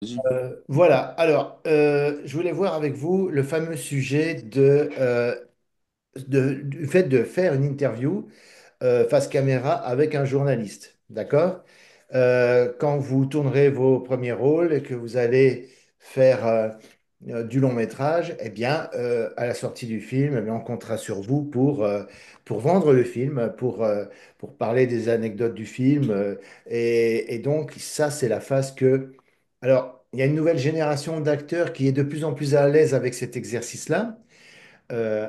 Vas-y. Voilà, alors je voulais voir avec vous le fameux sujet du fait de faire une interview face caméra avec un journaliste, d'accord? Quand vous tournerez vos premiers rôles et que vous allez faire du long métrage, eh bien, à la sortie du film, eh bien, on comptera sur vous pour vendre le film, pour parler des anecdotes du film. Et donc, ça, c'est la phase que... Alors, il y a une nouvelle génération d'acteurs qui est de plus en plus à l'aise avec cet exercice-là.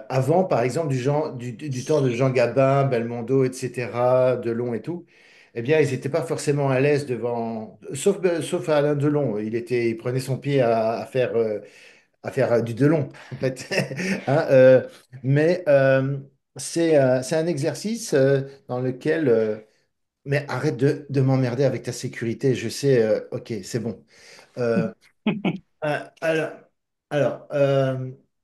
Avant, par exemple, du temps de Jean Gabin, Belmondo, etc., Delon et tout, eh bien, ils n'étaient pas forcément à l'aise devant, sauf Alain Delon. Il prenait son pied à faire du Delon, en fait. Hein, mais c'est un exercice dans lequel, mais arrête de m'emmerder avec ta sécurité. Je sais, ok, c'est bon. Euh, euh, alors, alors,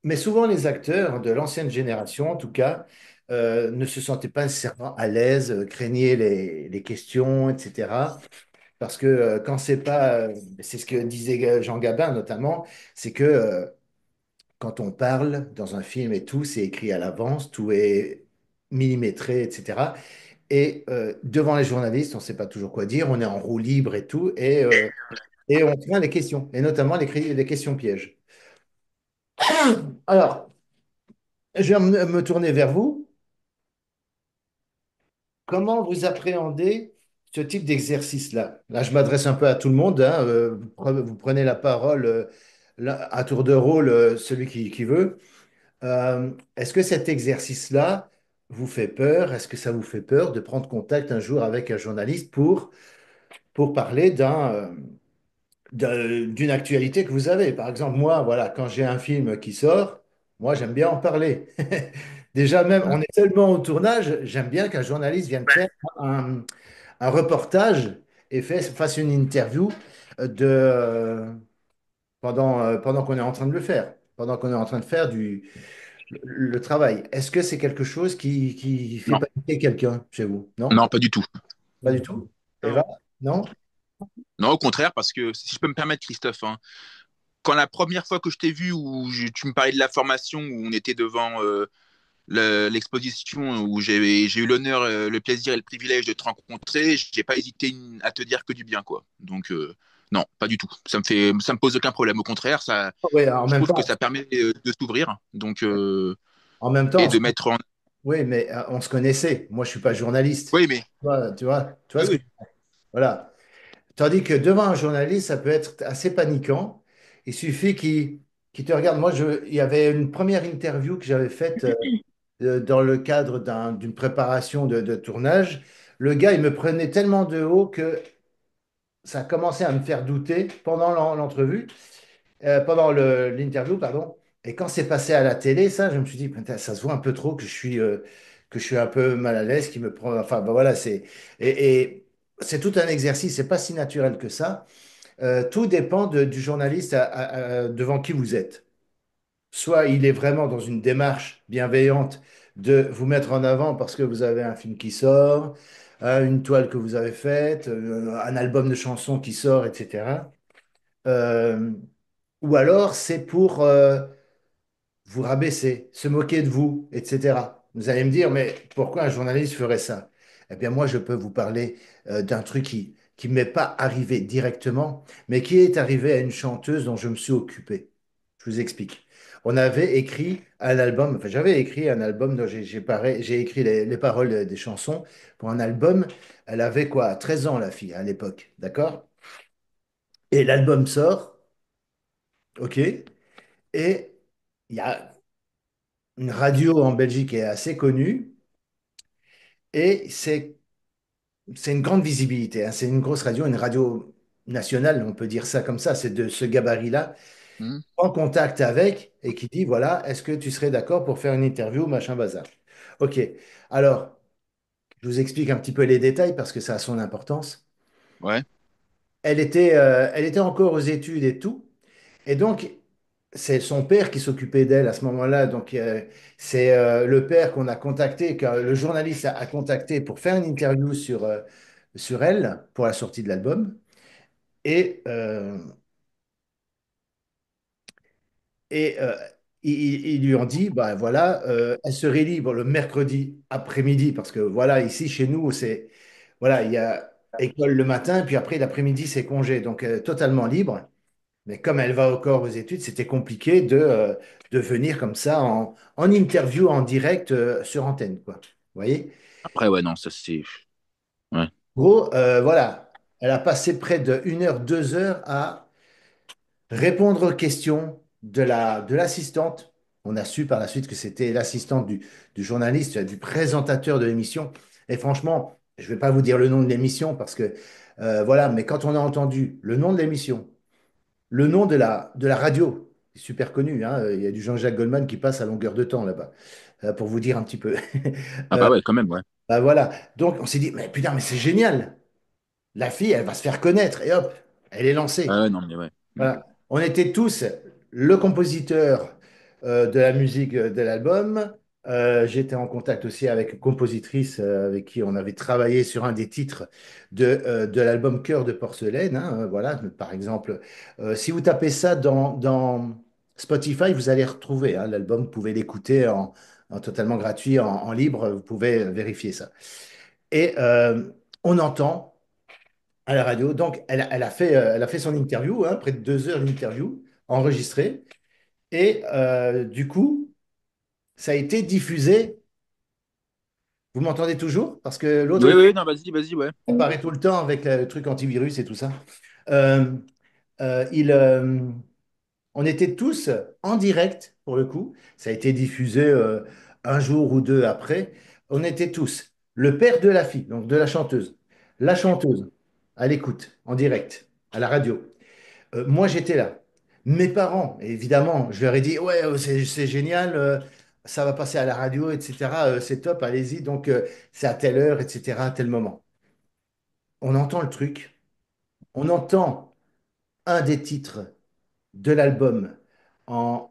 mais souvent les acteurs de l'ancienne génération, en tout cas, ne se sentaient pas nécessairement à l'aise, craignaient les questions, etc. Parce que quand c'est pas, c'est ce que disait Jean Gabin notamment, c'est que quand on parle dans un film et tout, c'est écrit à l'avance, tout est millimétré, etc. Et devant les journalistes, on ne sait pas toujours quoi dire, on est en roue libre et tout, et on tient les questions, et notamment les questions pièges. Alors, je vais me tourner vers vous. Comment vous appréhendez ce type d'exercice-là? Là, je m'adresse un peu à tout le monde, hein, vous prenez la parole à tour de rôle, celui qui veut. Est-ce que cet exercice-là vous fait peur? Est-ce que ça vous fait peur de prendre contact un jour avec un journaliste pour parler d'une actualité que vous avez? Par exemple, moi, voilà, quand j'ai un film qui sort, moi, j'aime bien en parler. Déjà, même, on est tellement au tournage, j'aime bien qu'un journaliste vienne faire un, un reportage et fasse une interview pendant qu'on est en train de le faire, pendant qu'on est en train de faire le travail. Est-ce que c'est quelque chose qui fait Non, paniquer quelqu'un chez vous? Non? non, pas du tout. Pas du tout? Eva? Non? Non, au contraire, parce que si je peux me permettre, Christophe, hein, quand la première fois que je t'ai vu, tu me parlais de la formation, où on était devant l'exposition, où j'ai eu l'honneur, le plaisir et le privilège de te rencontrer, j'ai pas hésité à te dire que du bien, quoi. Donc, non, pas du tout. Ça me pose aucun problème. Au contraire, Oui, en je même trouve que temps, ça permet de s'ouvrir, donc, en même temps, et de mettre en. oui, mais on se connaissait. Moi, je suis pas journaliste. Oui, mais. Tu vois Oui, ce que... oui. Voilà. Tandis que devant un journaliste, ça peut être assez paniquant. Il suffit qu'il te regarde. Moi, il y avait une première interview que j'avais faite dans le cadre d'une préparation de tournage. Le gars, il me prenait tellement de haut que ça a commencé à me faire douter pendant l'entrevue, pendant l'interview, pardon. Et quand c'est passé à la télé, ça, je me suis dit, putain, ça se voit un peu trop que je suis un peu mal à l'aise, qui me prend. Enfin, ben voilà, et c'est tout un exercice. C'est pas si naturel que ça. Tout dépend du journaliste devant qui vous êtes. Soit il est vraiment dans une démarche bienveillante de vous mettre en avant parce que vous avez un film qui sort, une toile que vous avez faite, un album de chansons qui sort, etc. Euh, ou alors c'est pour vous rabaisser, se moquer de vous, etc. Vous allez me dire, mais pourquoi un journaliste ferait ça? Eh bien, moi, je peux vous parler d'un truc qui ne m'est pas arrivé directement, mais qui est arrivé à une chanteuse dont je me suis occupé. Je vous explique. On avait écrit un album, enfin, j'avais écrit un album dont j'ai écrit les paroles des chansons pour un album. Elle avait quoi, 13 ans, la fille, à l'époque, d'accord? Et l'album sort, ok? Et il y a une radio en Belgique qui est assez connue et c'est une grande visibilité, hein. C'est une grosse radio, une radio nationale, on peut dire ça comme ça, c'est de ce gabarit-là, Mhm. en contact avec et qui dit, voilà, est-ce que tu serais d'accord pour faire une interview, machin bazar. Ok, alors, je vous explique un petit peu les détails parce que ça a son importance. Ouais. Elle était encore aux études et tout, et donc, c'est son père qui s'occupait d'elle à ce moment-là. Donc, c'est le père qu'on a contacté, que le journaliste a contacté pour faire une interview sur elle, pour la sortie de l'album. Et Et ils lui ont dit, bah voilà, elle serait libre le mercredi après-midi, parce que voilà, ici chez nous, c'est, voilà, il y a école le matin, puis après l'après-midi, c'est congé, donc totalement libre. Mais comme elle va encore aux études, c'était compliqué de venir comme ça en interview, en direct, sur antenne, quoi. Vous voyez? Après, ouais, non, ça c'est. Ouais. Gros, voilà, elle a passé près de 1 heure, 2 heures à répondre aux questions de l'assistante. On a su par la suite que c'était l'assistante du journaliste, du présentateur de l'émission. Et franchement, je ne vais pas vous dire le nom de l'émission parce que, voilà, mais quand on a entendu le nom de l'émission, le nom de la radio, c'est super connu, hein, il y a du Jean-Jacques Goldman qui passe à longueur de temps là-bas, pour vous dire un petit peu. Ah bah ouais, quand même, ouais. Bah voilà, donc on s'est dit, mais putain, mais c'est génial, la fille, elle va se faire connaître, et hop, elle est Ah lancée. ouais, non, mais ouais. Mm. Voilà. On était tous le compositeur de la musique de l'album. J'étais en contact aussi avec une compositrice avec qui on avait travaillé sur un des titres de l'album Cœur de porcelaine, hein, voilà, par exemple. Si vous tapez ça dans Spotify, vous allez retrouver hein, l'album. Vous pouvez l'écouter en totalement gratuit, en libre. Vous pouvez vérifier ça. Et on entend à la radio. Donc, elle a fait son interview, hein, près de 2 heures d'interview, enregistrée. Et du coup, ça a été diffusé. Vous m'entendez toujours? Parce que l'autre, Oui, il oui, non, vas-y, ouais. apparaît tout le temps avec le truc antivirus et tout ça. Euh, euh, il, euh, on était tous en direct, pour le coup. Ça a été diffusé un jour ou deux après. On était tous le père de la fille, donc de la chanteuse, à l'écoute, en direct, à la radio. Moi, j'étais là. Mes parents, évidemment, je leur ai dit, ouais, c'est génial, ça va passer à la radio, etc. C'est top, allez-y. Donc, c'est à telle heure, etc., à tel moment. On entend le truc, on entend un des titres de l'album en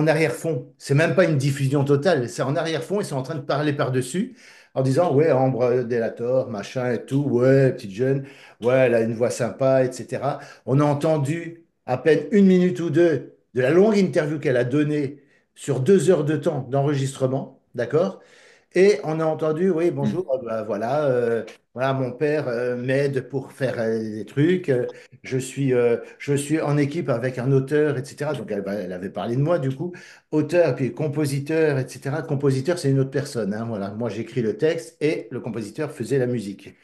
arrière-fond. C'est même pas une diffusion totale, c'est en arrière-fond, ils sont en train de parler par-dessus en disant, ouais, Ambre Delator, machin et tout, ouais, petite jeune, ouais, elle a une voix sympa, etc. On a entendu à peine 1 minute ou deux de la longue interview qu'elle a donnée sur 2 heures de temps d'enregistrement, d'accord? Et on a entendu, oui, bonjour, bah, voilà, voilà, mon père m'aide pour faire des trucs. Je suis en équipe avec un auteur, etc. Donc elle avait parlé de moi, du coup, auteur, puis compositeur, etc. Compositeur, c'est une autre personne, hein, voilà. Moi, j'écris le texte et le compositeur faisait la musique.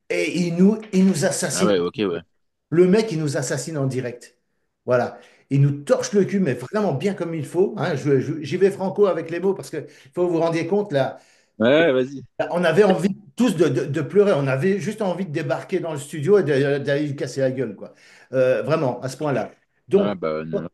Et il nous Ah assassine. ouais, ok, ouais. Le mec, il nous assassine en direct. Voilà. Il nous torche le cul, mais vraiment bien comme il faut, hein. J'y vais franco avec les mots parce que faut vous rendre compte là. Ouais, vas-y. On avait envie tous de pleurer. On avait juste envie de débarquer dans le studio et d'aller lui casser la gueule, quoi. Vraiment, à ce point-là. Ah Donc, bah non.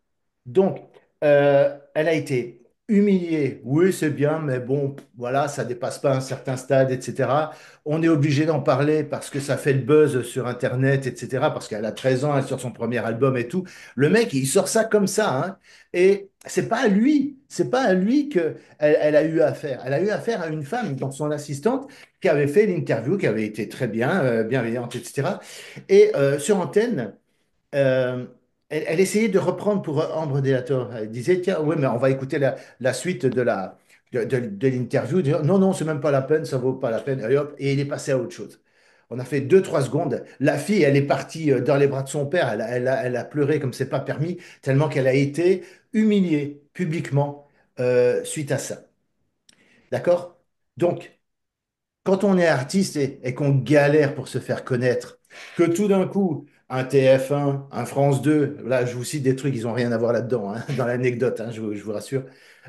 donc, elle a été humiliée. Oui, c'est bien, mais bon, voilà, ça dépasse pas un certain stade, etc. On est obligé d'en parler parce que ça fait le buzz sur Internet, etc. Parce qu'elle a 13 ans, elle sort son premier album et tout. Le mec, il sort ça comme ça, hein. Et c'est pas à lui que elle a eu affaire. Elle a eu affaire à une femme, donc son assistante, qui avait fait l'interview, qui avait été très bien, bienveillante, etc. Et sur antenne euh, elle essayait de reprendre pour Ambre Delator. Elle disait, tiens, oui, mais on va écouter la suite de l'interview. Non, non, c'est même pas la peine, ça vaut pas la peine. Et hop, et il est passé à autre chose. On a fait 2, 3 secondes. La fille, elle est partie dans les bras de son père. Elle a pleuré comme c'est pas permis, tellement qu'elle a été humiliée publiquement suite à ça. D'accord? Donc, quand on est artiste et qu'on galère pour se faire connaître, que tout d'un coup, un TF1, un France 2, là je vous cite des trucs, ils n'ont rien à voir là-dedans, hein, dans l'anecdote, hein, je vous rassure,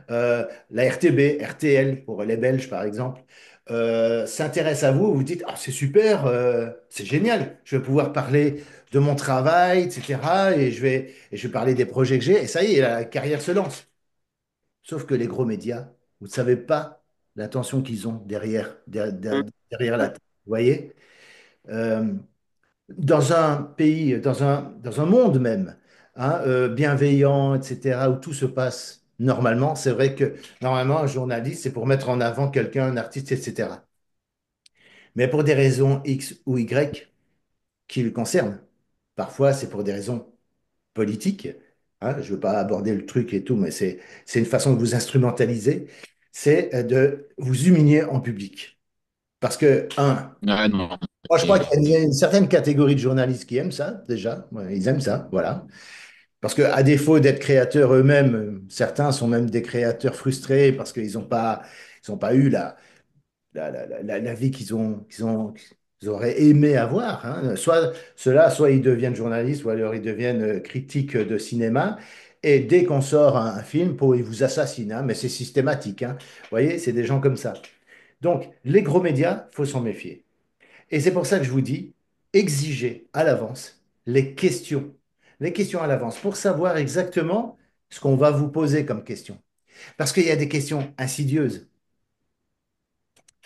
la RTB, RTL pour les Belges par exemple, s'intéresse à vous, vous dites, ah c'est super, c'est génial, je vais pouvoir parler de mon travail, etc. Et je vais parler des projets que j'ai, et ça y est, la carrière se lance. Sauf que les gros médias, vous ne savez pas l'attention qu'ils ont derrière la tête. Vous voyez? Euh, dans un pays, dans un monde même, hein, bienveillant, etc., où tout se passe normalement, c'est vrai que normalement, un journaliste, c'est pour mettre en avant quelqu'un, un artiste, etc. Mais pour des raisons X ou Y qui le concernent, parfois c'est pour des raisons politiques, hein, je ne veux pas aborder le truc et tout, mais c'est une façon de vous instrumentaliser, c'est de vous humilier en public. Parce que, un, Ah non. moi je crois Et- qu'il y a une certaine catégorie de journalistes qui aiment ça, déjà. Ouais, ils aiment ça, voilà. Parce que à défaut d'être créateurs eux-mêmes, certains sont même des créateurs frustrés parce ils ont pas eu la vie qu'ils auraient aimé avoir, hein. Soit ceux-là, soit ils deviennent journalistes, ou alors ils deviennent critiques de cinéma. Et dès qu'on sort un film, ils vous assassinent, hein. Mais c'est systématique, hein. Vous voyez, c'est des gens comme ça. Donc, les gros médias, faut s'en méfier. Et c'est pour ça que je vous dis, exigez à l'avance les questions. Les questions à l'avance pour savoir exactement ce qu'on va vous poser comme question. Parce qu'il y a des questions insidieuses.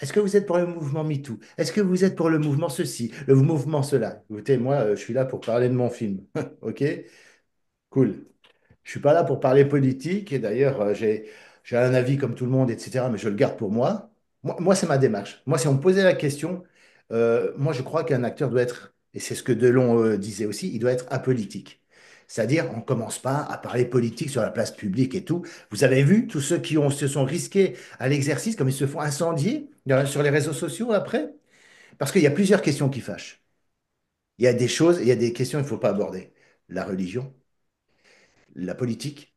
Est-ce que vous êtes pour le mouvement MeToo? Est-ce que vous êtes pour le mouvement ceci, le mouvement cela? Écoutez, moi, je suis là pour parler de mon film. OK? Cool. Je suis pas là pour parler politique. Et d'ailleurs, j'ai un avis comme tout le monde, etc. Mais je le garde pour moi. Moi, c'est ma démarche. Moi, si on me posait la question, moi, je crois qu'un acteur doit être, et c'est ce que Delon disait aussi, il doit être apolitique. C'est-à-dire, on ne commence pas à parler politique sur la place publique et tout. Vous avez vu tous ceux se sont risqués à l'exercice, comme ils se font incendier sur les réseaux sociaux après? Parce qu'il y a plusieurs questions qui fâchent. Il y a des choses, il y a des questions qu'il ne faut pas aborder. La religion, la politique,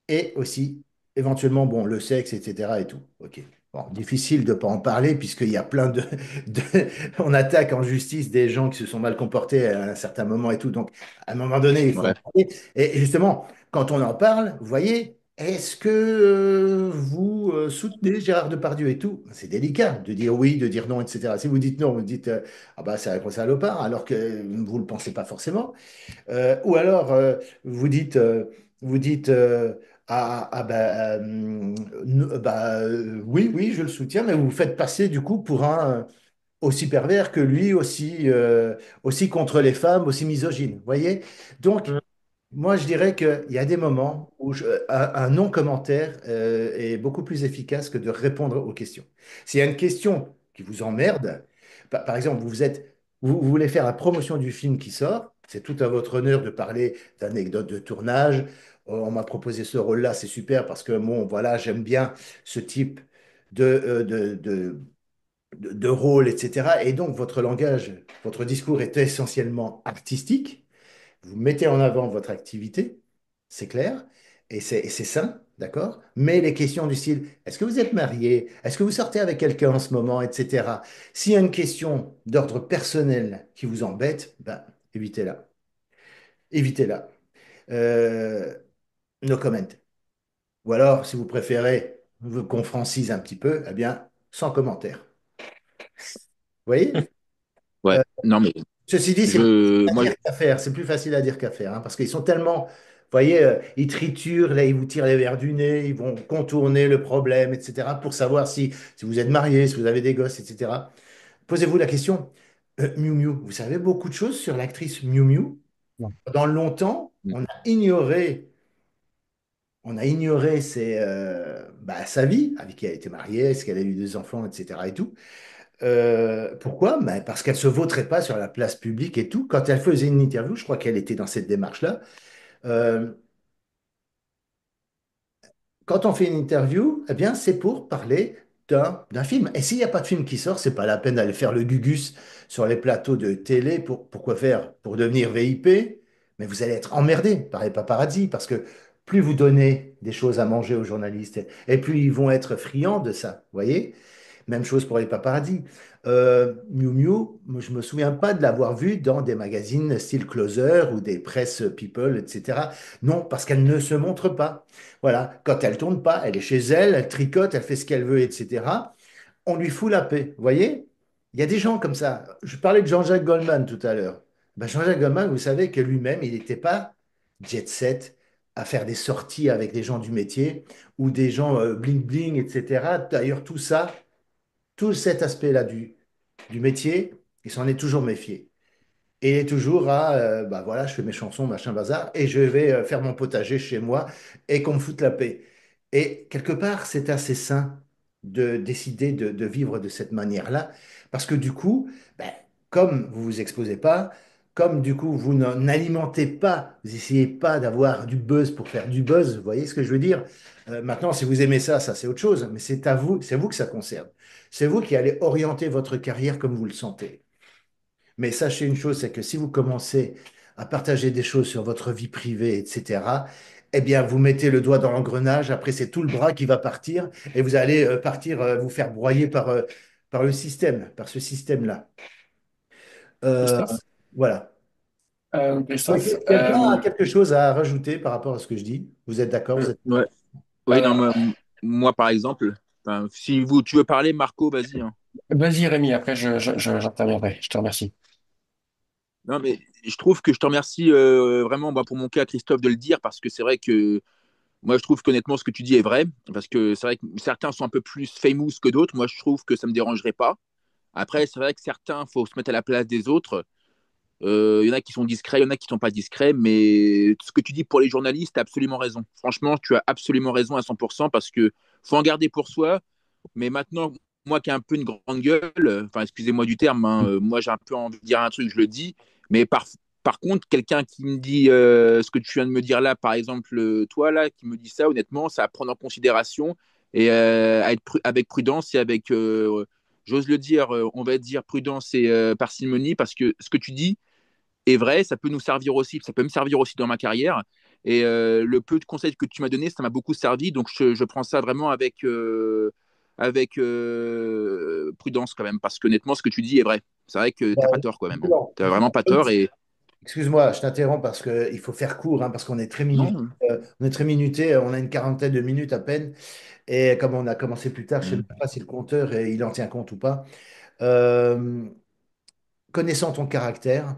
et aussi éventuellement bon, le sexe, etc. et tout. Ok. Bon, difficile de ne pas en parler puisqu'il y a plein de- On attaque en justice des gens qui se sont mal comportés à un certain moment et tout. Donc, à un moment donné, il faut en Ouais. parler. Et justement, quand on en parle, vous voyez, est-ce que vous soutenez Gérard Depardieu et tout? C'est délicat de dire oui, de dire non, etc. Si vous dites non, vous dites ah bah c'est un gros salopard, alors que vous ne le pensez pas forcément. Ou alors, vous dites bah, oui, oui, je le soutiens, mais vous vous faites passer du coup pour un aussi pervers que lui, aussi contre les femmes, aussi misogyne. Vous voyez? Donc, moi, je dirais qu'il y a des moments où un non-commentaire est beaucoup plus efficace que de répondre aux questions. S'il y a une question qui vous emmerde, par exemple, vous voulez faire la promotion du film qui sort, c'est tout à votre honneur de parler d'anecdotes de tournage. On m'a proposé ce rôle-là, c'est super parce que bon, voilà, j'aime bien ce type de, de rôle, etc. Et donc, votre langage, votre discours est essentiellement artistique. Vous mettez en avant votre activité, c'est clair, et c'est sain, d'accord? Mais les questions du style, est-ce que vous êtes marié? Est-ce que vous sortez avec quelqu'un en ce moment, etc. S'il y a une question d'ordre personnel qui vous embête, ben, évitez-la. Évitez-la. Euh, no comment. Ou alors, si vous préférez qu'on francise un petit peu, eh bien, sans commentaire. Vous voyez? Ouais. Euh, Non, mais Ceci dit, c'est plus je, facile à moi, dire qu'à faire. C'est plus facile à dire qu'à faire, hein, parce qu'ils sont tellement, vous voyez, ils triturent, là, ils vous tirent les verres du nez, ils vont contourner le problème, etc., pour savoir si vous êtes marié, si vous avez des gosses, etc. Posez-vous la question, Miu Miu, vous savez beaucoup de choses sur l'actrice Miu Miu. Pendant longtemps, on a ignoré sa vie, avec qui elle était mariée, est-ce qu'elle a eu des enfants, etc. et tout. Pourquoi? Ben, parce qu'elle se vautrait pas sur la place publique et tout. Quand elle faisait une interview, je crois qu'elle était dans cette démarche-là. euh, Quand on fait une interview, eh bien, c'est pour parler d'un film. Et s'il n'y a pas de film qui sort, c'est pas la peine d'aller faire le gugus sur les plateaux de télé. Pourquoi faire? Pour devenir VIP? Mais vous allez être emmerdé par les paparazzi parce que plus vous donnez des choses à manger aux journalistes et plus ils vont être friands de ça. Vous voyez? Même chose pour les paparazzis. Miu Miu, moi, je me souviens pas de l'avoir vue dans des magazines style Closer ou des Press People, etc. Non, parce qu'elle ne se montre pas. Voilà, quand elle tourne pas, elle est chez elle, elle tricote, elle fait ce qu'elle veut, etc. On lui fout la paix. Vous voyez? Il y a des gens comme ça. Je parlais de Jean-Jacques Goldman tout à l'heure. Ben, Jean-Jacques Goldman, vous savez que lui-même, il n'était pas jet set à faire des sorties avec des gens du métier ou des gens bling bling, etc. D'ailleurs, tout cet aspect-là du métier, il s'en est toujours méfié. Et il est toujours bah voilà, je fais mes chansons, machin bazar, et je vais faire mon potager chez moi et qu'on me foute la paix. Et quelque part, c'est assez sain de décider de vivre de cette manière-là, parce que du coup, ben, comme vous vous exposez pas, comme du coup, vous n'alimentez pas, vous essayez pas d'avoir du buzz pour faire du buzz, vous voyez ce que je veux dire? Maintenant, si vous aimez ça, ça c'est autre chose, mais c'est vous que ça concerne. C'est vous qui allez orienter votre carrière comme vous le sentez. Mais sachez une chose, c'est que si vous commencez à partager des choses sur votre vie privée, etc., eh bien, vous mettez le doigt dans l'engrenage, après c'est tout le bras qui va partir, et vous allez partir, vous faire broyer par le système, par ce système-là. Euh, Christophe, voilà. Oui, Christophe, quelqu'un a quelque chose à rajouter par rapport à ce que je dis? Vous êtes d'accord? Vous êtes... Ouais. Oui, non, euh, moi, par exemple, enfin, si tu veux parler, Marco, vas-y, hein. vas-y Rémi, après j'interviendrai. Je te remercie. Non, mais je trouve que je te remercie vraiment, bah, pour mon cas, Christophe, de le dire, parce que c'est vrai que moi, je trouve qu'honnêtement, ce que tu dis est vrai, parce que c'est vrai que certains sont un peu plus famous que d'autres. Moi, je trouve que ça me dérangerait pas. Après, c'est vrai que certains, faut se mettre à la place des autres. Il y en a qui sont discrets, il y en a qui sont pas discrets, mais ce que tu dis pour les journalistes, tu as absolument raison. Franchement, tu as absolument raison à 100% parce que faut en garder pour soi. Mais maintenant, moi qui ai un peu une grande gueule, enfin, excusez-moi du terme, hein, moi j'ai un peu envie de dire un truc, je le dis, mais par contre, quelqu'un qui me dit ce que tu viens de me dire là, par exemple, toi là, qui me dit ça, honnêtement, ça à prendre en considération et à être avec prudence et avec, j'ose le dire, on va dire prudence et parcimonie, parce que ce que tu dis, est vrai, ça peut nous servir aussi, ça peut me servir aussi dans ma carrière. Et le peu de conseils que tu m'as donné, ça m'a beaucoup servi. Donc je prends ça vraiment avec prudence quand même, parce qu'honnêtement, ce que tu dis est vrai. C'est vrai que t'as pas tort quand même, hein. Non. T'as vraiment pas tort et Excuse-moi, je t'interromps parce qu'il faut faire court, hein, parce qu'on est très minuté. non. On est très minuté, on a une quarantaine de minutes à peine. Et comme on a commencé plus tard, je ne sais même pas si le compteur, il en tient compte ou pas. Euh, Connaissant ton caractère,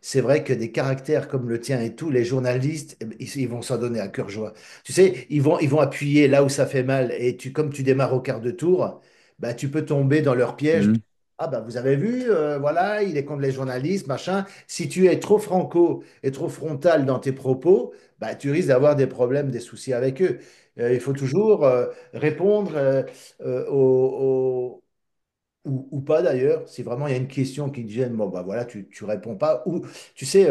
c'est vrai que des caractères comme le tien et tout, les journalistes, eh ben, ils vont s'en donner à cœur joie. Tu sais, ils vont appuyer là où ça fait mal. Et comme tu démarres au quart de tour, bah, tu peux tomber dans leur piège. Mhm. Ah bah vous avez vu, voilà, il est contre les journalistes, machin. Si tu es trop franco et trop frontal dans tes propos, bah, tu risques d'avoir des problèmes, des soucis avec eux. Il faut toujours répondre ou pas d'ailleurs, si vraiment il y a une question qui te gêne, bon bah voilà, tu réponds pas. Ou tu sais,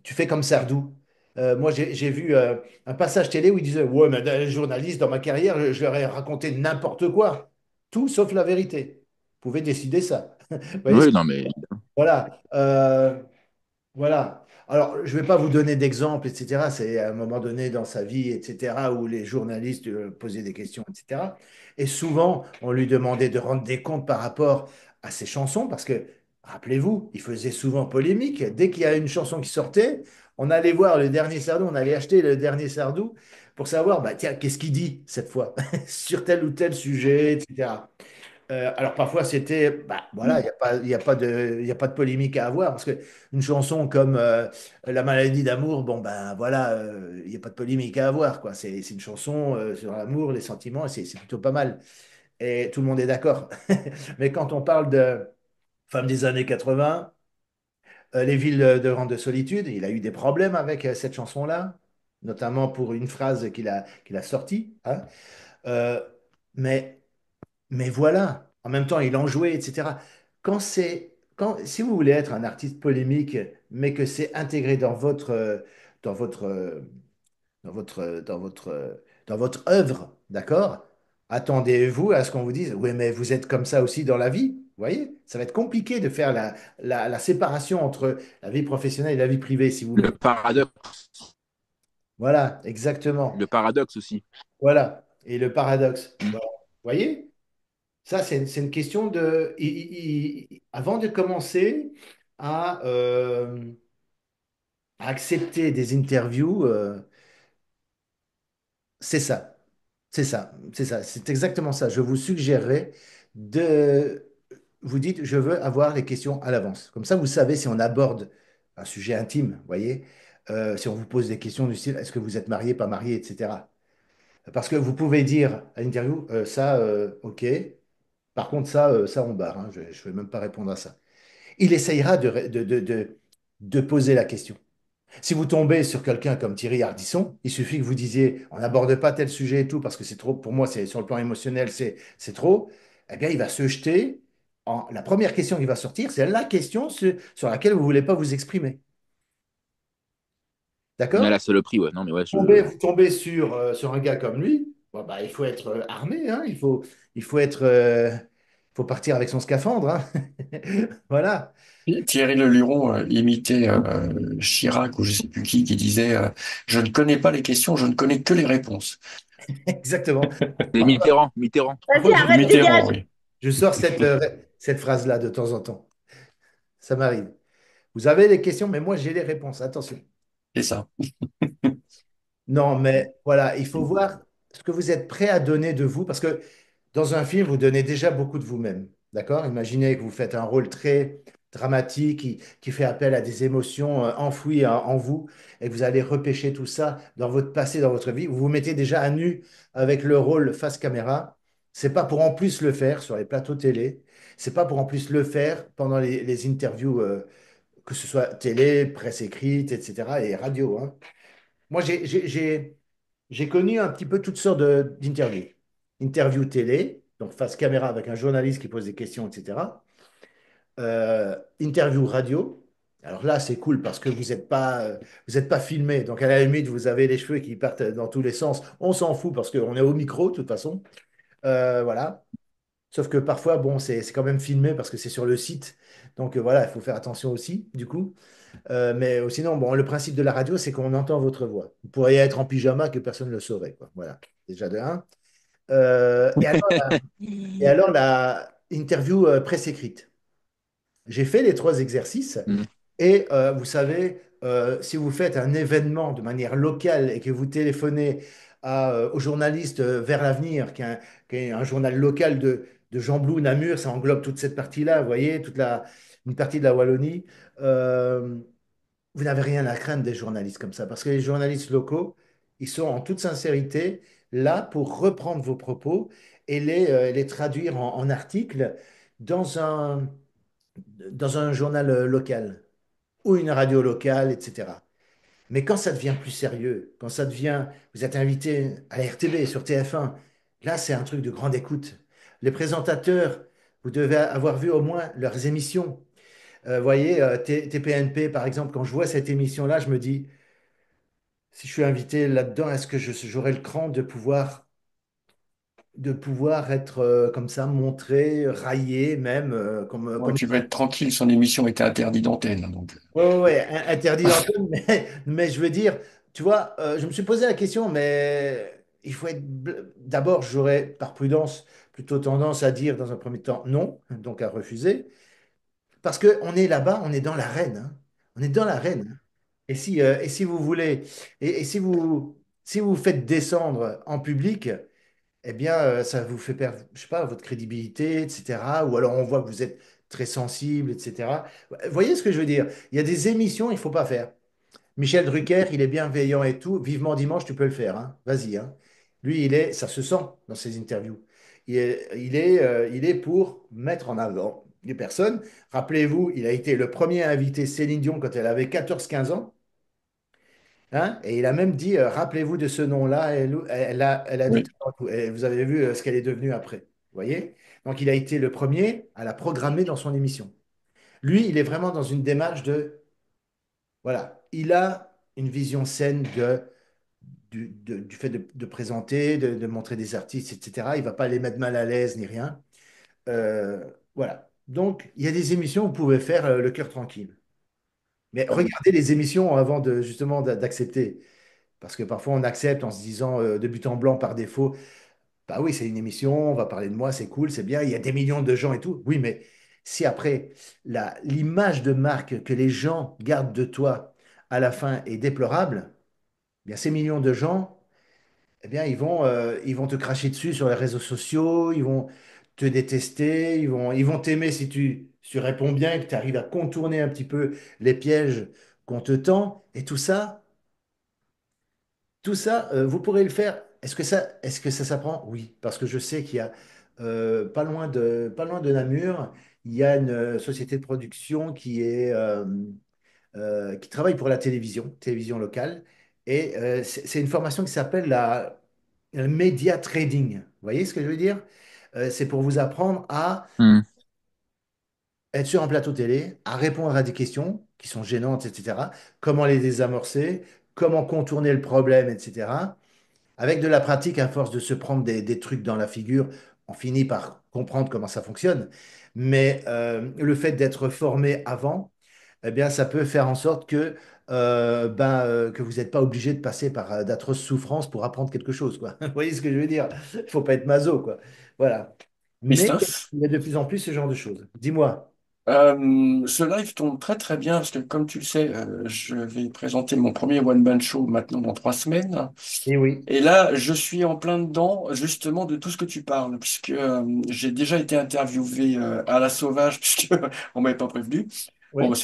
tu fais comme Sardou. Moi j'ai vu un passage télé où il disait, ouais, mais les journalistes dans ma carrière, je leur ai raconté n'importe quoi, tout sauf la vérité. Vous pouvez décider ça. Vous voyez, Oui, non, mais voilà. Voilà. Alors, je ne vais pas vous donner d'exemples, etc. C'est à un moment donné dans sa vie, etc., où les journalistes posaient des questions, etc. Et souvent, on lui demandait de rendre des comptes par rapport à ses chansons, parce que, rappelez-vous, il faisait souvent polémique. Dès qu'il y a une chanson qui sortait, on allait voir le dernier Sardou, on allait acheter le dernier Sardou pour savoir, bah, tiens, qu'est-ce qu'il dit cette fois sur tel ou tel sujet, etc. Alors parfois c'était, bah voilà, il y a pas de, il y a pas de polémique à avoir parce que une chanson comme La maladie d'amour, bon ben voilà, il n'y a pas de polémique à avoir quoi. C'est une chanson sur l'amour, les sentiments, et c'est plutôt pas mal. Et tout le monde est d'accord. Mais quand on parle de femmes des années 80, Les villes de grande solitude, il a eu des problèmes avec cette chanson-là, notamment pour une phrase qu'il a sortie, hein. Euh, mais Mais voilà, en même temps, il en jouait, etc. Si vous voulez être un artiste polémique, mais que c'est intégré dans votre, dans votre, dans votre, dans votre œuvre, d'accord? Attendez-vous à ce qu'on vous dise, oui, mais vous êtes comme ça aussi dans la vie. Vous voyez? Ça va être compliqué de faire la séparation entre la vie professionnelle et la vie privée, si vous le voulez. paradoxe, Voilà, exactement. le paradoxe aussi. Voilà. Et le paradoxe. Mhm. Voilà. Vous voyez? Ça, c'est une question de... avant de commencer à accepter des interviews, c'est ça. C'est ça. C'est ça. C'est exactement ça. Je vous suggérerais de... Vous dites, je veux avoir les questions à l'avance. Comme ça, vous savez si on aborde un sujet intime, vous voyez, si on vous pose des questions du style, est-ce que vous êtes marié, pas marié, etc. Parce que vous pouvez dire à l'interview, ça, ok. Par contre, ça on barre, hein. Je ne vais même pas répondre à ça. Il essayera de poser la question. Si vous tombez sur quelqu'un comme Thierry Ardisson, il suffit que vous disiez, on n'aborde pas tel sujet et tout, parce que c'est trop, pour moi, c'est sur le plan émotionnel, c'est trop. Eh bien, il va se jeter. La première question qui va sortir, c'est la question sur laquelle vous ne voulez pas vous exprimer. À D'accord? la saloperie, ouais. Non, mais ouais, Vous tombez sur un gars comme lui, bon, bah, il faut être armé, hein, il faut être, faut partir avec son scaphandre, hein. Voilà, Thierry Leluron imitait Chirac ou je sais plus qui disait je ne connais pas les questions, je ne connais que les réponses. exactement. c'est Parfois, Mitterrand, Mitterrand. Vas-y, parfois, arrête, Mitterrand, dégage. oui, je sors cette phrase-là de temps en temps. Ça m'arrive. Vous avez les questions, mais moi, j'ai les réponses. Attention. c'est ça. Non, mais voilà, il faut voir ce que vous êtes prêt à donner de vous, parce que dans un film, vous donnez déjà beaucoup de vous-même. D'accord? Imaginez que vous faites un rôle très dramatique qui fait appel à des émotions enfouies en vous et que vous allez repêcher tout ça dans votre passé, dans votre vie. Vous vous mettez déjà à nu avec le rôle face caméra. C'est pas pour en plus le faire sur les plateaux télé. C'est pas pour en plus le faire pendant les interviews, que ce soit télé, presse écrite, etc. et radio, hein. Moi, j'ai connu un petit peu toutes sortes d'interviews. Interview télé, donc face caméra avec un journaliste qui pose des questions, etc. Interview radio. Alors là, c'est cool parce que vous êtes pas filmé. Donc à la limite, vous avez les cheveux qui partent dans tous les sens. On s'en fout parce qu'on est au micro, de toute façon. Voilà. Sauf que parfois, bon, c'est quand même filmé parce que c'est sur le site. Donc voilà, il faut faire attention aussi, du coup. Mais sinon, bon, le principe de la radio, c'est qu'on entend votre voix. Vous pourriez être en pyjama que personne ne le saurait, quoi. Voilà, déjà de un. Et alors, la interview presse écrite. J'ai fait les trois exercices Mm. et vous savez, si vous faites un événement de manière locale et que vous téléphonez au journaliste Vers l'Avenir, qui est un journal local de Jean-Blou, Namur, ça englobe toute cette partie-là, vous voyez, une partie de la Wallonie. euh, Vous n'avez rien à craindre des journalistes comme ça, parce que les journalistes locaux, ils sont en toute sincérité là pour reprendre vos propos et les traduire en articles dans dans un journal local ou une radio locale, etc. Mais quand ça devient plus sérieux, quand ça devient, vous êtes invité à la RTB sur TF1, là c'est un truc de grande écoute. Les présentateurs, vous devez avoir vu au moins leurs émissions. Voyez, TPNP, par exemple, quand je vois cette émission-là, je me dis, si je suis invité là-dedans, est-ce que j'aurai le cran de pouvoir être comme ça, montré, raillé, même, Bon, comme... tu peux être tranquille, son émission était interdite d'antenne, hein, donc. Ouais, ouais, ouais, interdit d'antenne, mais je veux dire, tu vois, je me suis posé la question, mais il faut être... D'abord, j'aurais, par prudence, plutôt tendance à dire dans un premier temps non, donc à refuser. Parce qu'on est là-bas, on est dans l'arène, hein. On est dans l'arène, hein. Et si vous voulez, et si vous faites descendre en public, eh bien, ça vous fait perdre, je sais pas, votre crédibilité, etc. Ou alors on voit que vous êtes très sensible, etc. Vous voyez ce que je veux dire? Il y a des émissions, il faut pas faire. Michel Drucker, il est bienveillant et tout. Vivement dimanche, tu peux le faire, hein. Vas-y, hein. Lui, ça se sent dans ses interviews. Il est pour mettre en avant les personnes. Rappelez-vous, il a été le premier à inviter Céline Dion quand elle avait 14 15 ans, hein, et il a même dit, rappelez-vous de ce nom-là. Elle a dit, Oui. et vous avez vu ce qu'elle est devenue après. Vous voyez? Donc, il a été le premier à la programmer dans son émission. Lui, il est vraiment dans une démarche de, voilà, il a une vision saine du fait de présenter, de montrer des artistes, etc. Il ne va pas les mettre mal à l'aise ni rien. Voilà. Donc, il y a des émissions où vous pouvez faire le cœur tranquille. Mais regardez les émissions avant de justement d'accepter. Parce que parfois, on accepte en se disant de but en blanc par défaut, bah oui, c'est une émission, on va parler de moi, c'est cool, c'est bien, il y a des millions de gens et tout. Oui, mais si après, l'image de marque que les gens gardent de toi à la fin est déplorable, eh bien ces millions de gens, eh bien, ils vont te cracher dessus sur les réseaux sociaux, ils vont te détester, ils vont t'aimer si tu réponds bien, que tu arrives à contourner un petit peu les pièges qu'on te tend. Et tout ça, vous pourrez le faire. Est-ce que ça s'apprend? Oui, parce que je sais qu'il y a pas loin de Namur, il y a une société de production qui travaille pour la télévision locale, et c'est une formation qui s'appelle le media trading. Vous voyez ce que je veux dire? C'est pour vous apprendre à Mm. être sur un plateau télé, à répondre à des questions qui sont gênantes, etc. Comment les désamorcer? comment contourner le problème, etc. Avec de la pratique, à force de se prendre des trucs dans la figure, on finit par comprendre comment ça fonctionne. Mais le fait d'être formé avant, eh bien, ça peut faire en sorte que vous n'êtes pas obligé de passer par d'atroces souffrances pour apprendre quelque chose, quoi. Vous voyez ce que je veux dire? Il ne faut pas être maso, quoi. Voilà. Mais Christophe, il y a de plus en plus ce genre de choses. Dis-moi. ce live tombe très très bien parce que comme tu le sais, je vais présenter mon premier one-man show maintenant dans 3 semaines. Et oui. Et là, je suis en plein dedans justement de tout ce que tu parles, puisque j'ai déjà été interviewé à la sauvage, puisque on m'avait pas prévenu. Bon, bah, Oui.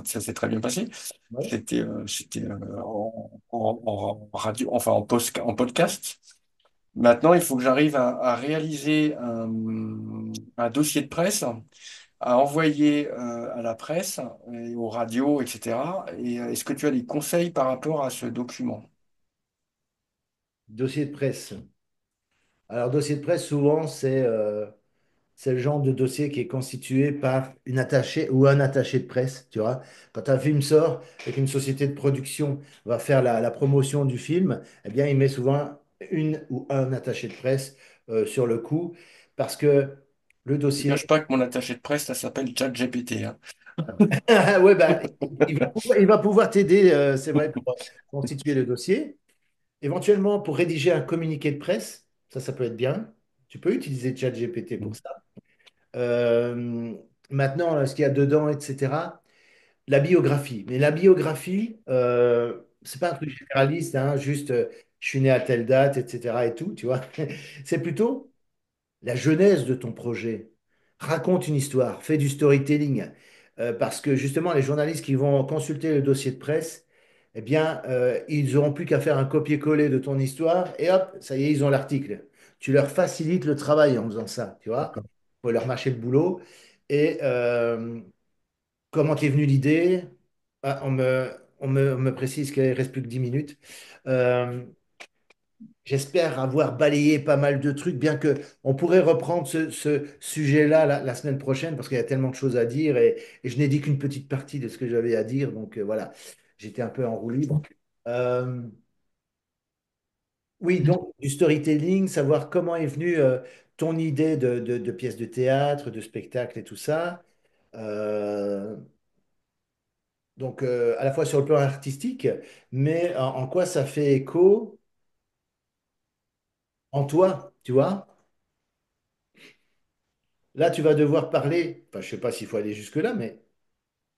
ça s'est très bien passé. Oui. C'était en radio, enfin en podcast. Maintenant, il faut que j'arrive à réaliser un dossier de presse, à envoyer à la presse et aux radios, etc. Et est-ce que tu as des conseils par rapport à ce document? Dossier de presse. Alors, dossier de presse, souvent, c'est le genre de dossier qui est constitué par une attachée ou un attaché de presse, tu vois. Quand un film sort et qu'une société de production va faire la promotion du film, eh bien, il met souvent une ou un attaché de presse sur le coup parce que le Je ne dossier, cache pas que mon attaché de presse, ça s'appelle ChatGPT, hein. ouais, bah, il va pouvoir t'aider, c'est vrai, pour constituer le dossier. Éventuellement, pour rédiger un communiqué de presse, ça peut être bien. Tu peux utiliser ChatGPT pour ça. Euh, Maintenant, ce qu'il y a dedans, etc. La biographie. Mais la biographie, c'est pas un truc généraliste, hein, juste je suis né à telle date, etc. et tout, tu vois. C'est plutôt la genèse de ton projet. Raconte une histoire, fais du storytelling. Parce que justement, les journalistes qui vont consulter le dossier de presse, eh bien, ils n'auront plus qu'à faire un copier-coller de ton histoire et hop, ça y est, ils ont l'article. Tu leur facilites le travail en faisant ça, tu vois. D'accord. Il faut leur mâcher le boulot. Et comment t'es venue l'idée? Ah, on me précise qu'il ne reste plus que 10 minutes. Euh, J'espère avoir balayé pas mal de trucs, bien que on pourrait reprendre ce sujet-là la semaine prochaine, parce qu'il y a tellement de choses à dire et je n'ai dit qu'une petite partie de ce que j'avais à dire. Donc voilà, j'étais un peu en roue libre. Euh, oui, donc du storytelling, savoir comment est venue ton idée de pièce de théâtre, de spectacle et tout ça. Euh, donc à la fois sur le plan artistique, mais en quoi ça fait écho en toi, tu vois? Là, tu vas devoir parler, enfin, je ne sais pas s'il faut aller jusque-là, mais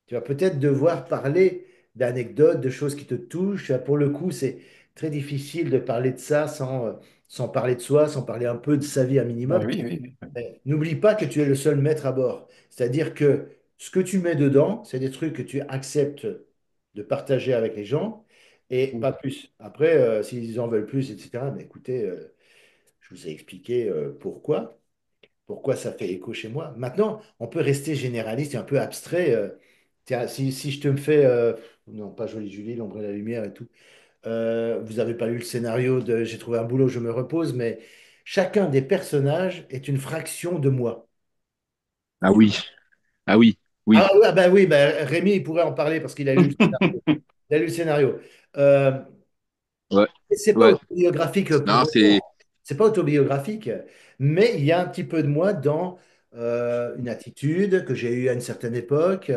tu vas peut-être devoir parler d'anecdotes, de choses qui te touchent. Pour le coup, c'est très difficile de parler de ça sans parler de soi, sans parler un peu de sa vie un Bah minimum. oui, oui, oui. Mais n'oublie pas que tu es le seul maître à bord. C'est-à-dire que ce que tu mets dedans, c'est des trucs que tu acceptes de partager avec les gens et pas plus. Après, s'ils en veulent plus, etc., mais écoutez, je vous ai expliqué pourquoi ça fait écho chez moi. Maintenant, on peut rester généraliste et un peu abstrait. Tiens, si je te me fais, non, pas Jolie Julie, l'ombre et la lumière et tout. Vous n'avez pas lu le scénario de J'ai trouvé un boulot, je me repose, mais chacun des personnages est une fraction de moi. Ah oui, ah oui, oui. Ah, ouais, ah bah oui, bah, Rémi, il pourrait en parler parce qu'il a lu le scénario. Il a lu le scénario. Euh, Ouais, C'est pas ouais. autobiographique pour Non, c'est. autant. C'est pas autobiographique, mais il y a un petit peu de moi dans une attitude que j'ai eue à une certaine époque,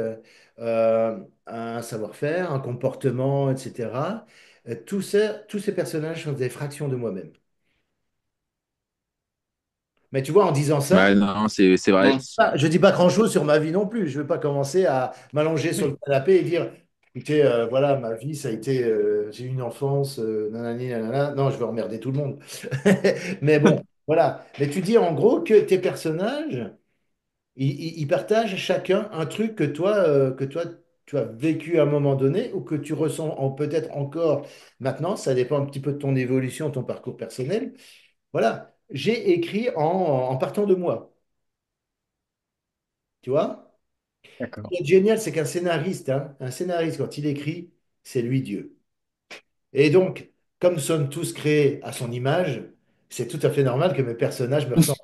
un savoir-faire, un comportement, etc. Tous ces personnages sont des fractions de moi-même. Mais tu vois, en disant ça, Ouais, non, c'est vrai. Mm. je dis pas grand-chose sur ma vie non plus. Je ne vais pas commencer à m'allonger sur le canapé et dire, écoutez, voilà, ma vie, ça a été, j'ai eu une enfance, nanani, nanana. Non, je vais emmerder tout le monde. Mais bon, voilà. Mais tu dis en gros que tes personnages, ils partagent chacun un truc que toi, tu as vécu à un moment donné ou que tu ressens peut-être encore maintenant. Ça dépend un petit peu de ton évolution, ton parcours personnel. Voilà. J'ai écrit en partant de moi. Tu vois? Ce D'accord. qui est génial, c'est qu'un scénariste, hein, un scénariste, quand il écrit, c'est lui Dieu. Et donc, comme nous sommes tous créés à son image, c'est tout à fait normal que mes personnages me ressemblent.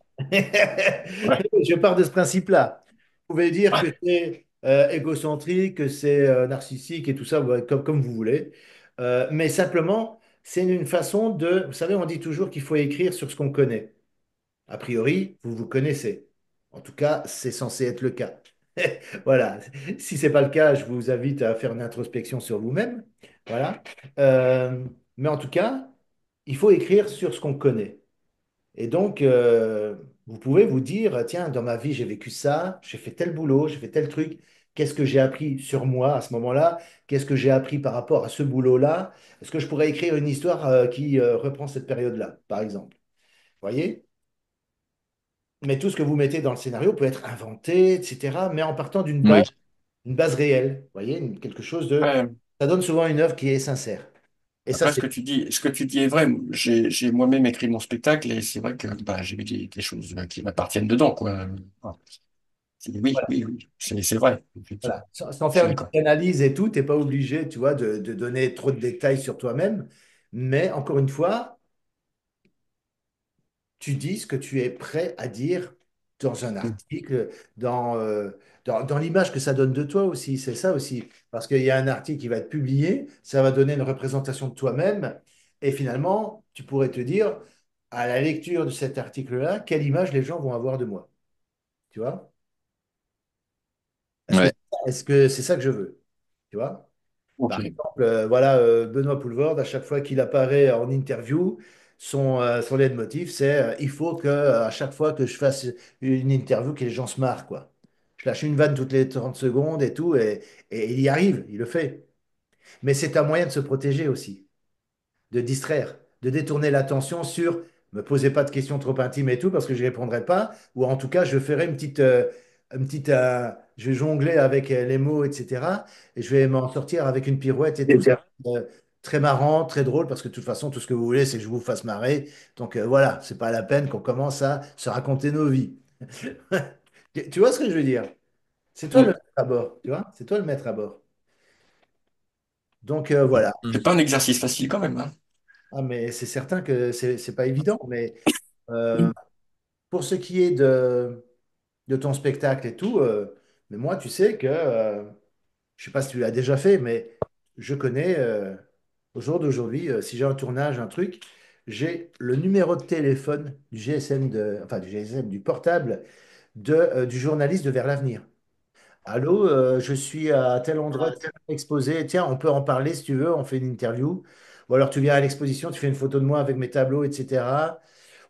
Ouais. Je pars de ce principe-là. Vous pouvez dire que c'est égocentrique, que c'est narcissique et tout ça, ouais, comme vous voulez. Mais simplement, c'est une façon de... Vous savez, on dit toujours qu'il faut écrire sur ce qu'on connaît. A priori, vous vous connaissez. En tout cas, c'est censé être le cas. Voilà. Si c'est pas le cas, je vous invite à faire une introspection sur vous-même. Voilà. Euh, mais en tout cas, il faut écrire sur ce qu'on connaît. Et donc, vous pouvez vous dire, tiens, dans ma vie, j'ai vécu ça, j'ai fait tel boulot, j'ai fait tel truc. Qu'est-ce que j'ai appris sur moi à ce moment-là? Qu'est-ce que j'ai appris par rapport à ce boulot-là? Est-ce que je pourrais écrire une histoire qui reprend cette période-là, par exemple? Vous voyez? Mais tout ce que vous mettez dans le scénario peut être inventé, etc., mais en partant Oui. une base réelle. Vous voyez? Quelque chose de... Ouais. Ça donne souvent une œuvre qui est sincère. Et ça, Après, c'est... ce que tu dis est vrai. J'ai moi-même écrit mon spectacle et c'est vrai que bah, j'ai mis des choses qui m'appartiennent dedans, quoi. Voilà. Oui, oui, oui, c'est vrai, effectivement. Voilà. Sans Je suis faire une d'accord. petite analyse et tout, tu n'es pas obligé, tu vois, de donner trop de détails sur toi-même. Mais encore une fois, tu dis ce que tu es prêt à dire dans un Mm. article, dans l'image que ça donne de toi aussi. C'est ça aussi. Parce qu'il y a un article qui va être publié, ça va donner une représentation de toi-même. Et finalement, tu pourrais te dire, à la lecture de cet article-là, quelle image les gens vont avoir de moi. Tu vois? Est-ce que Ouais. est-ce que c'est ça que je veux? Tu vois? Ok. Par exemple, voilà, Benoît Poulvord, à chaque fois qu'il apparaît en interview, son leitmotiv, c'est il faut que à chaque fois que je fasse une interview, que les gens se marrent, quoi. Je lâche une vanne toutes les 30 secondes et tout, et il y arrive, il le fait. Mais c'est un moyen de se protéger aussi, de distraire, de détourner l'attention sur me posez pas de questions trop intimes et tout parce que je répondrai pas, ou en tout cas je ferai je vais jongler avec les mots, etc. Et je vais m'en sortir avec une pirouette et tout ça. Euh, Très marrant, très drôle, parce que de toute façon, tout ce que vous voulez, c'est que je vous fasse marrer. Donc voilà, c'est pas la peine qu'on commence à se raconter nos vies. Tu vois ce que je veux dire? C'est toi le Mm. maître à bord, tu vois? C'est toi le maître à bord. Donc voilà. C'est pas un exercice facile quand même, hein. Ah, mais c'est certain que c'est pas évident, mais euh, Mm. pour ce qui est de ton spectacle et tout, mais moi, tu sais que, je sais pas si tu l'as déjà fait, mais je connais, au jour d'aujourd'hui, si j'ai un tournage, un truc, j'ai le numéro de téléphone du GSM, enfin du GSM, du portable du journaliste de Vers l'Avenir. Allô, je suis à tel endroit, tel exposé. Tiens, on peut en parler si tu veux, on fait une interview. Ou alors tu viens à l'exposition, tu fais une photo de moi avec mes tableaux, etc.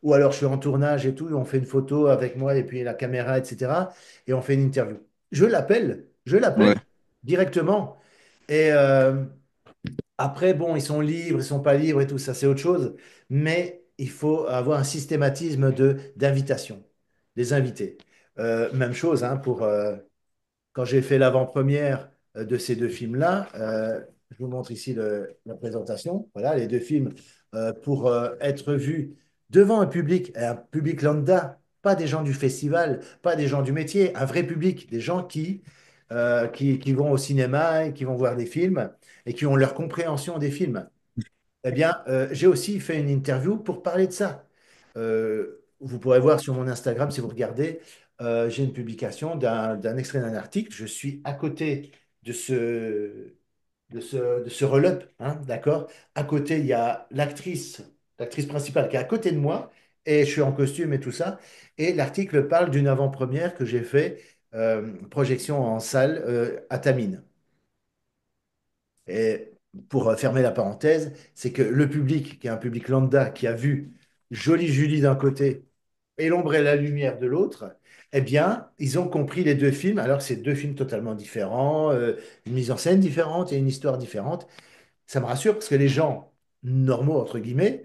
Ou alors je suis en tournage et tout, et on fait une photo avec moi et puis la caméra, etc. Et on fait une interview. Je Ouais. l'appelle directement. Et après, bon, ils sont libres, ils sont pas libres et tout, ça c'est autre chose. Mais il faut avoir un systématisme d'invitation, des invités. Même chose hein, pour quand j'ai fait l'avant-première de ces deux films-là. Je vous montre ici la présentation. Voilà, les deux films pour être vus devant un public lambda, pas des gens du festival, pas des gens du métier, un vrai public, des gens qui vont au cinéma et qui vont voir des films et qui ont leur compréhension des films. Eh bien, j'ai aussi fait une interview pour parler de ça. Vous pourrez voir sur mon Instagram, si vous regardez, j'ai une publication d'un extrait d'un article. Je suis à côté de de ce roll-up, hein, d'accord? À côté, il y a l'actrice principale qui est à côté de moi, et je suis en costume et tout ça. Et l'article parle d'une avant-première que j'ai fait, projection en salle à Tamines. Et pour fermer la parenthèse, c'est que le public, qui est un public lambda, qui a vu Jolie Julie d'un côté et L'ombre et la lumière de l'autre, eh bien, ils ont compris les deux films, alors que c'est deux films totalement différents, une mise en scène différente et une histoire différente. Ça me rassure parce que les gens normaux, entre guillemets,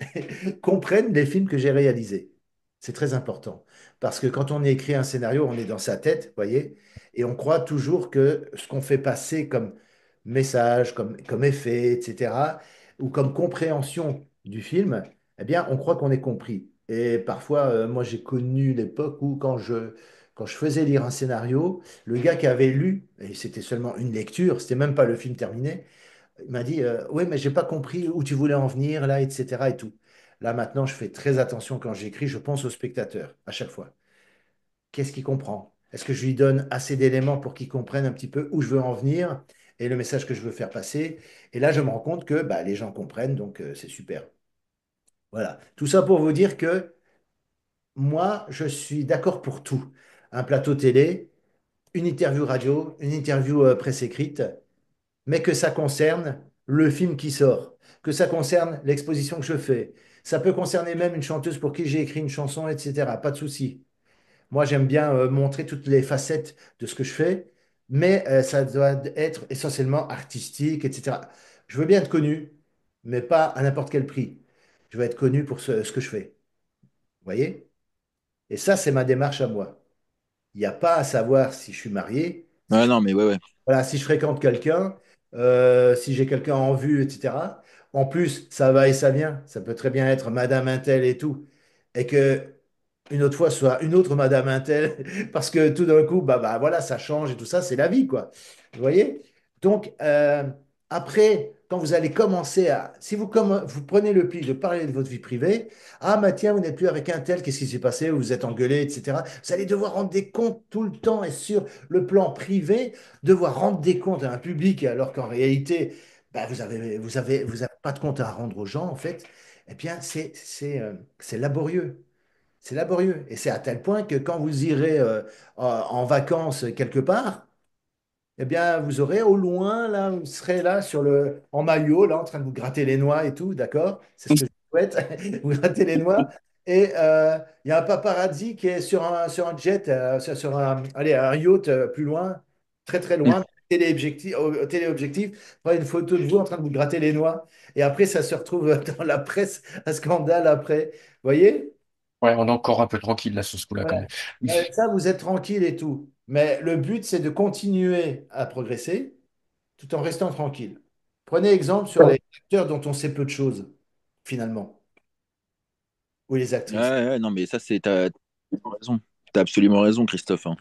comprennent les films que j'ai réalisés. C'est très important. Parce que quand on écrit un scénario, on est dans sa tête, vous voyez, et on croit toujours que ce qu'on fait passer comme message, comme effet, etc., ou comme compréhension du film, eh bien, on croit qu'on est compris. Et parfois, moi, j'ai connu l'époque où quand je faisais lire un scénario, le gars qui avait lu, et c'était seulement une lecture, c'était même pas le film terminé, il m'a dit, oui, mais j'ai pas compris où tu voulais en venir, là, etc. et tout. Là, maintenant, je fais très attention quand j'écris, je pense au spectateur, à chaque fois. Qu'est-ce qu'il comprend? Est-ce que je lui donne assez d'éléments pour qu'il comprenne un petit peu où je veux en venir? et le message que je veux faire passer. Et là, je me rends compte que bah, les gens comprennent, donc c'est super. Voilà. Tout ça pour vous dire que moi, je suis d'accord pour tout. Un plateau télé, une interview radio, une interview presse écrite, mais que ça concerne le film qui sort, que ça concerne l'exposition que je fais. Ça peut concerner même une chanteuse pour qui j'ai écrit une chanson, etc. Pas de souci. Moi, j'aime bien montrer toutes les facettes de ce que je fais, mais ça doit être essentiellement artistique, etc. Je veux bien être connu, mais pas à n'importe quel prix. Je veux être connu pour ce que je fais. Vous voyez? Et ça, c'est ma démarche à moi. Il n'y a pas à savoir si je suis marié, si Ouais, je non, mais ouais, ouais. voilà, si je fréquente quelqu'un, si j'ai quelqu'un en vue, etc. En plus, ça va et ça vient. Ça peut très bien être Madame Intel et tout. Et que une autre fois ce soit une autre Madame Intel, parce que tout d'un coup, bah voilà, ça change et tout ça, c'est la vie, quoi. Vous voyez? Donc, après, quand vous allez commencer à. Si vous prenez le pli de parler de votre vie privée, ah, bah tiens, vous n'êtes plus avec un tel, qu'est-ce qui s'est passé? Vous vous êtes engueulé, etc. Vous allez devoir rendre des comptes tout le temps et sur le plan privé devoir rendre des comptes à un public alors qu'en réalité, bah, vous avez pas de compte à rendre aux gens, en fait, eh bien, c'est laborieux. C'est laborieux. Et c'est à tel point que quand vous irez en vacances quelque part, eh bien, vous aurez au loin, là, vous serez là en maillot, là, en train de vous gratter les noix et tout, d'accord? C'est ce que je vous souhaite, vous gratter les noix. Et il y a un paparazzi qui est sur un jet, allez, un yacht plus loin, très très loin, téléobjectif, prend une photo de vous en train de vous gratter les noix. Et après, ça se retrouve dans la presse, un scandale après. Vous voyez? Ouais, on est encore un peu tranquille là sur ce coup-là quand Ouais. même. Ça, vous êtes tranquille et tout. Mais le but, c'est de continuer à progresser tout en restant tranquille. Prenez exemple sur les acteurs dont on sait peu de choses, finalement, ou les Ouais, actrices. ouais, non, mais ça, t'as absolument raison, Christophe, hein.